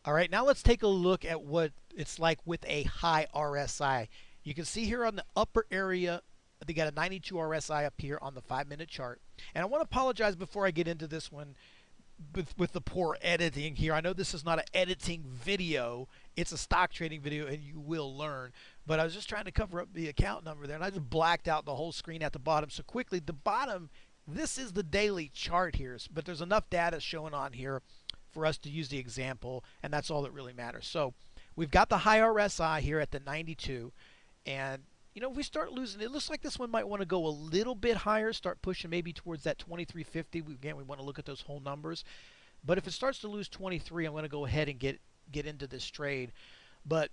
All right, now let's take a look at what it's like with a high RSI. You can see here on the upper area, they got a 92 RSI up here on the 5-minute chart. And I want to apologize before I get into this one with the poor editing here. I know this is not an editing video, it's a stock trading video, and you will learn. But I was just trying to cover up the account number there, and I just blacked out the whole screen at the bottom. So quickly, the bottom, this is the daily chart here, but there's enough data showing on here for us to use the example, and that's all that really matters. So we've got the high RSI here at the 92, and you know, if we start losing, it looks like this one might want to go a little bit higher, start pushing maybe towards that 2350. Again, we want to look at those whole numbers. But if it starts to lose 23, I'm going to go ahead and get into this trade. But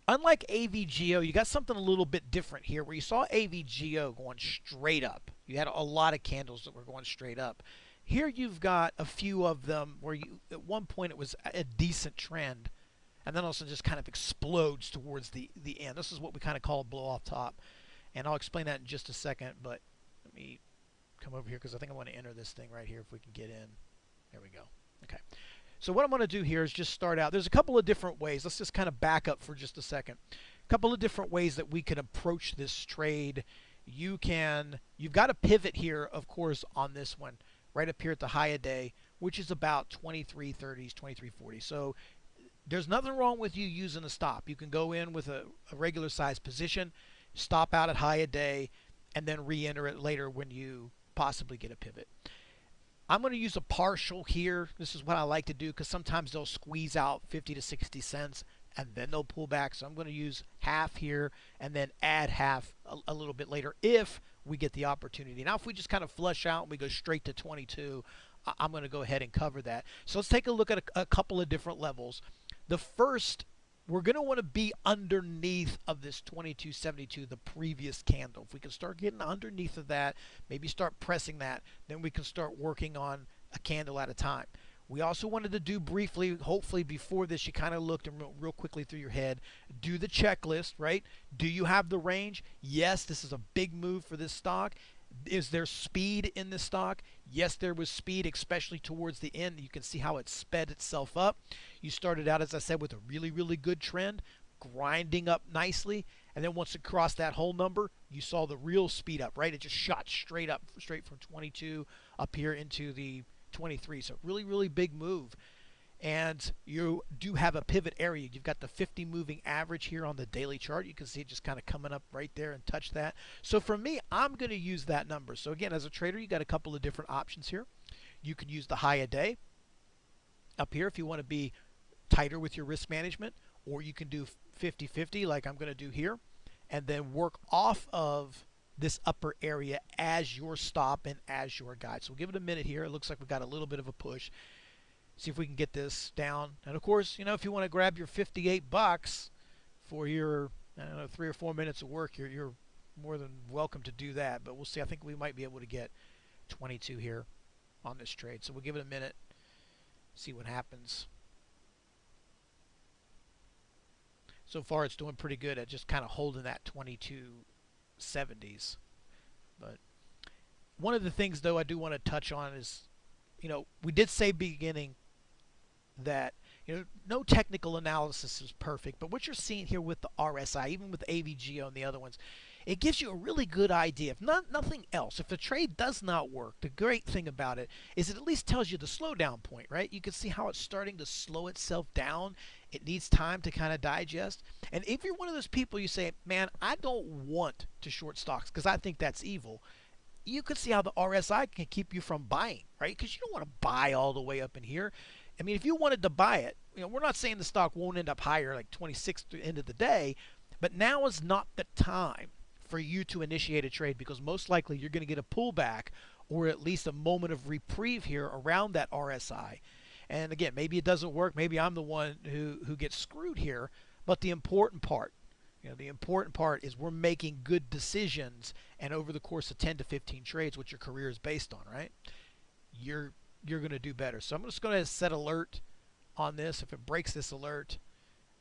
unlike AVGO, you got something a little bit different here, where you saw AVGO going straight up. You had a lot of candles that were going straight up. Here you've got a few of them where you, at one point it was a decent trend, and then also just kind of explodes towards the end. This is what we kind of call a blow off top, and I'll explain that in just a second. But let me come over here because I think I want to enter this thing right here if we can get in. There we go. Okay. So what I'm going to do here is just start out. There's a couple of different ways. Let's just kind of back up for just a second. A couple of different ways that we can approach this trade. You've got a pivot here, of course, on this one, right up here at the high of day, which is about 2330s, 2340. So there's nothing wrong with you using a stop. You can go in with a regular size position, stop out at high of day, and then re-enter it later when you possibly get a pivot. I'm going to use a partial here. This is what I like to do because sometimes they'll squeeze out 50 to 60 cents and then they'll pull back. So I'm going to use half here and then add half a little bit later if we get the opportunity. Now if we just kind of flush out and we go straight to 22, I'm going to go ahead and cover that. So let's take a look at a couple of different levels. The first, we're going to want to be underneath of this 2272, the previous candle. If we can start getting underneath of that, maybe start pressing that, then we can start working on a candle at a time. We also wanted to do briefly, hopefully before this, you kind of looked and real quickly through your head, do the checklist, right? Do you have the range? Yes, this is a big move for this stock. Is there speed in this stock? Yes, there was speed, especially towards the end. You can see how it sped itself up. You started out, as I said, with a really, really good trend, grinding up nicely. And then once it crossed that whole number, you saw the real speed up, right? It just shot straight up, straight from 22 up here into the 23. So really, really big move. And you do have a pivot area. You've got the 50 moving average here on the daily chart. You can see it just kind of coming up right there and touch that. So for me, I'm going to use that number. So again, as a trader, you got a couple of different options here. You can use the high a day up here if you want to be tighter with your risk management, or you can do 50-50 like I'm going to do here, and then work off of this upper area as your stop and as your guide. So we'll give it a minute here. It looks like we've got a little bit of a push. See if we can get this down. And of course, you know, if you want to grab your 58 bucks for your, I don't know, 3 or 4 minutes of work, you're more than welcome to do that. But we'll see. I think we might be able to get 22 here on this trade. So we'll give it a minute, see what happens. So far, it's doing pretty good at just kind of holding that 2270s. But one of the things, though, I do want to touch on is, you know, we did say beginning that, you know, no technical analysis is perfect, but what you're seeing here with the RSI, even with AVGO and the other ones, it gives you a really good idea. If nothing else, if the trade does not work, the great thing about it is it at least tells you the slowdown point, right? You can see how it's starting to slow itself down. It needs time to kind of digest. And if you're one of those people you say, man, I don't want to short stocks because I think that's evil, you could see how the RSI can keep you from buying, right? Because you don't want to buy all the way up in here. I mean, if you wanted to buy it, you know, we're not saying the stock won't end up higher like 26 to the end of the day, but now is not the time for you to initiate a trade because most likely you're going to get a pullback or at least a moment of reprieve here around that RSI. And again, maybe it doesn't work. Maybe I'm the one who gets screwed here. But the important part, you know, the important part is we're making good decisions, and over the course of 10 to 15 trades, which your career is based on, right? You're going to do better. So I'm just going to set alert on this. If it breaks this alert,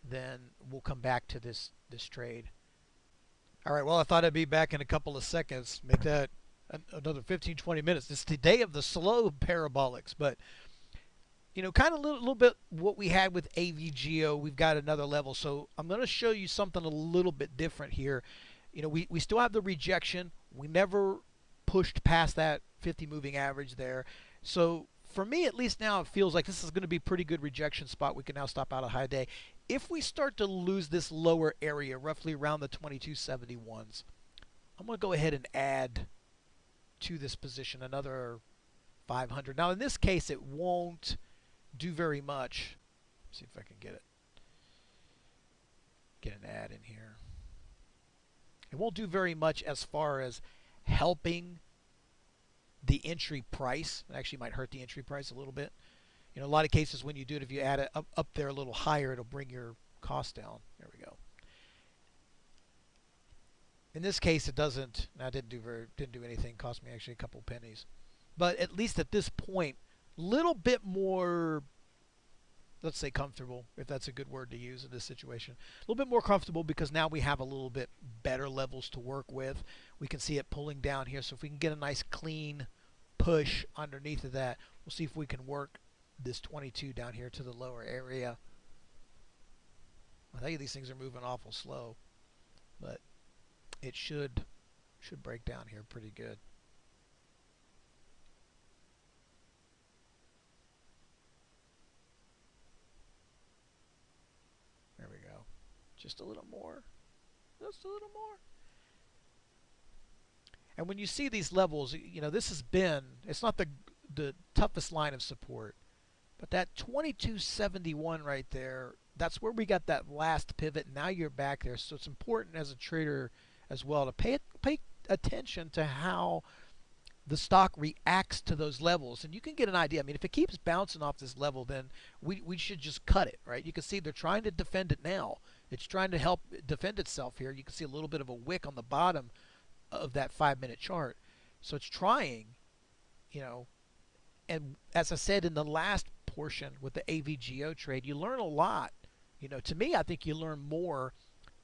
then we'll come back to this trade. All right, well, I thought I'd be back in a couple of seconds. Make that another 15, 20 minutes. It's the day of the slow parabolics, but kind of a little bit what we had with AVGO. We've got another level. So I'm going to show you something a little bit different here. We still have the rejection. We never pushed past that 50 moving average there. So for me, at least now, it feels like this is going to be a pretty good rejection spot. We can now stop out a high day. If we start to lose this lower area, roughly around the 2271s, I'm going to go ahead and add to this position another 500. Now, in this case, it won't do very much. Let's see if I can get an add in here. It won't do very much as far as helping the entry price. It actually might hurt the entry price a little bit. A lot of cases when you do it, if you add it up there a little higher, it'll bring your cost down. There we go. In this case, it doesn't. I didn't do anything. Cost me actually a couple pennies. But at least at this point, little bit more, let's say comfortable, if that's a good word to use in this situation. A little bit more comfortable because now we have a little bit better levels to work with. We can see it pulling down here. So if we can get a nice clean push underneath of that, we'll see if we can work this 22 down here to the lower area. I think these things are moving awful slow, but it should break down here pretty good. There we go. Just a little more. Just a little more. And when you see these levels, this has been, it's not the toughest line of support, but that 2271 right there, that's where we got that last pivot. Now you're back there. So it's important as a trader as well to pay attention to how the stock reacts to those levels. And you can get an idea. I mean, if it keeps bouncing off this level, then we should just cut it, right? You can see they're trying to defend it now. It's trying to help defend itself here. You can see a little bit of a wick on the bottom of that 5-minute chart. So it's trying, and as I said in the last portion with the AVGO trade, you learn a lot. To me, I think you learn more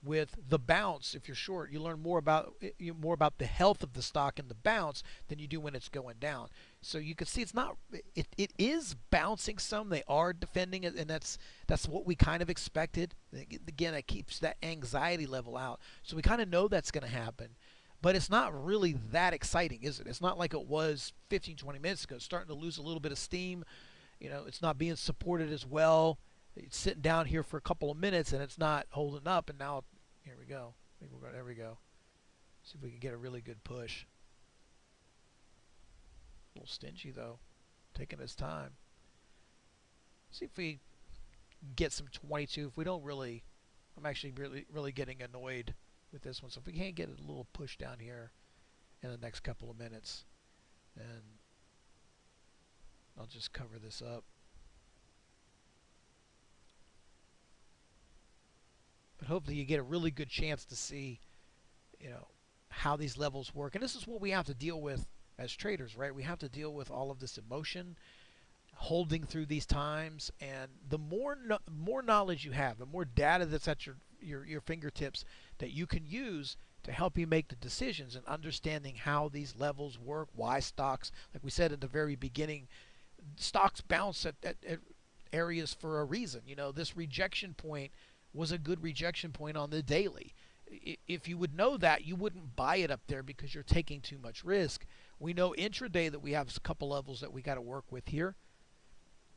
with the bounce. If you're short, you learn more about the health of the stock and the bounce than you do when it's going down. So you can see it's not, it is bouncing some. They are defending it, and that's what we kind of expected. Again, it keeps that anxiety level out. So we kind of know that's going to happen. But it's not really that exciting, is it? It's not like it was 15, 20 minutes ago. It's starting to lose a little bit of steam. It's not being supported as well. It's sitting down here for a couple of minutes, and it's not holding up. And now, here we go. There we go. See if we can get a really good push. A little stingy, though. Taking his time. See if we get some 22. If we don't really, I'm actually really getting annoyed with this one. So if we can't get a little push down here in the next couple of minutes, then I'll just cover this up. But hopefully you get a really good chance to see, how these levels work. And this is what we have to deal with as traders, right? We have to deal with all of this emotion, holding through these times, and the more knowledge you have, the more data that's at your fingertips that you can use to help you make the decisions and understanding how these levels work, why stocks, like we said at the very beginning, stocks bounce at areas for a reason. This rejection point was a good rejection point on the daily. If you would know that, you wouldn't buy it up there because you're taking too much risk. We know intraday that we have a couple levels that we got to work with here.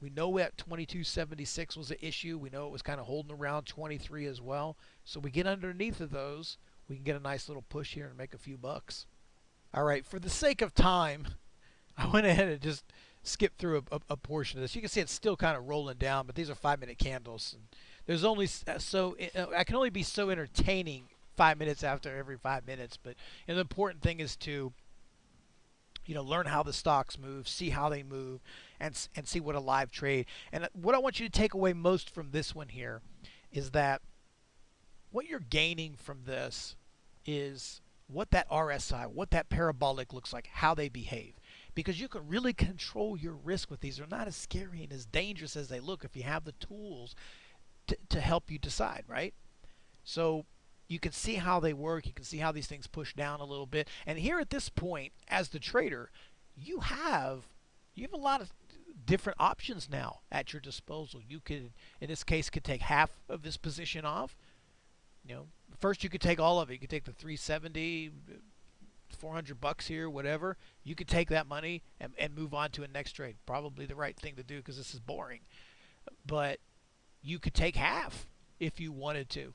We know that 2276 was an issue. We know it was kind of holding around 23 as well. So we get underneath of those, we can get a nice little push here and make a few bucks. All right, for the sake of time, I went ahead and just skipped through a portion of this. You can see it's still kind of rolling down, but these are 5-minute candles. And there's only I can only be so entertaining 5 minutes after every 5 minutes. But the important thing is to learn how the stocks move, see how they move, and see what a live trade. And what I want you to take away most from this one here is that what you're gaining from this is what that RSI, what that parabolic looks like, how they behave. Because you can really control your risk with these. They're not as scary and as dangerous as they look if you have the tools to help you decide, right? So you can see how they work. You can see how these things push down a little bit. And here at this point, as the trader, you have a lot of different options now at your disposal. You could, in this case, could take half of this position off. You know, first you could take all of it. You could take the 370, $400 here, whatever. You could take that money and move on to a next trade. Probably the right thing to do because this is boring. But you could take half if you wanted to.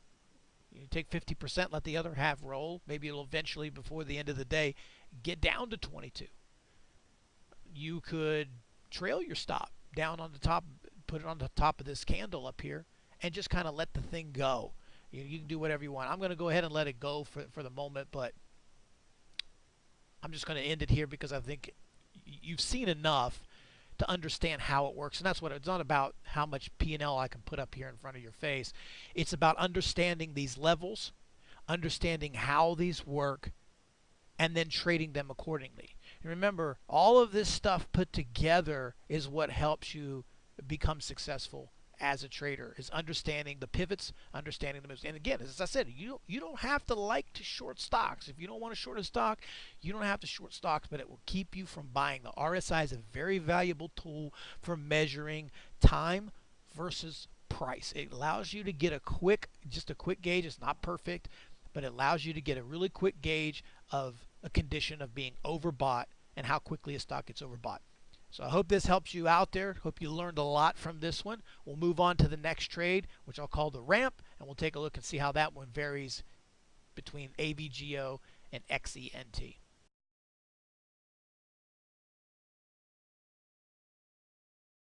You take 50%, let the other half roll. Maybe it'll eventually, before the end of the day, get down to 22. You could trail your stop down on the top, put it on the top of this candle up here, and just kind of let the thing go. You can do whatever you want. I'm going to go ahead and let it go for the moment, but I'm just going to end it here because I think you've seen enough to understand how it works. And that's what it's not about, how much P&L I can put up here in front of your face. It's about understanding these levels, understanding how these work, and then trading them accordingly. And remember, all of this stuff put together is what helps you become successful as a trader, is understanding the pivots, understanding the moves. And again, as I said, you don't have to like to short stocks. If you don't want to short a stock, you don't have to short stocks, but it will keep you from buying. The RSI is a very valuable tool for measuring time versus price. It allows you to get just a quick gauge. It's not perfect, but it allows you to get a really quick gauge of a condition of being overbought and how quickly a stock gets overbought. So I hope this helps you out there. Hope you learned a lot from this one. We'll move on to the next trade, which I'll call the ramp, and we'll take a look and see how that one varies between AVGO and XENT.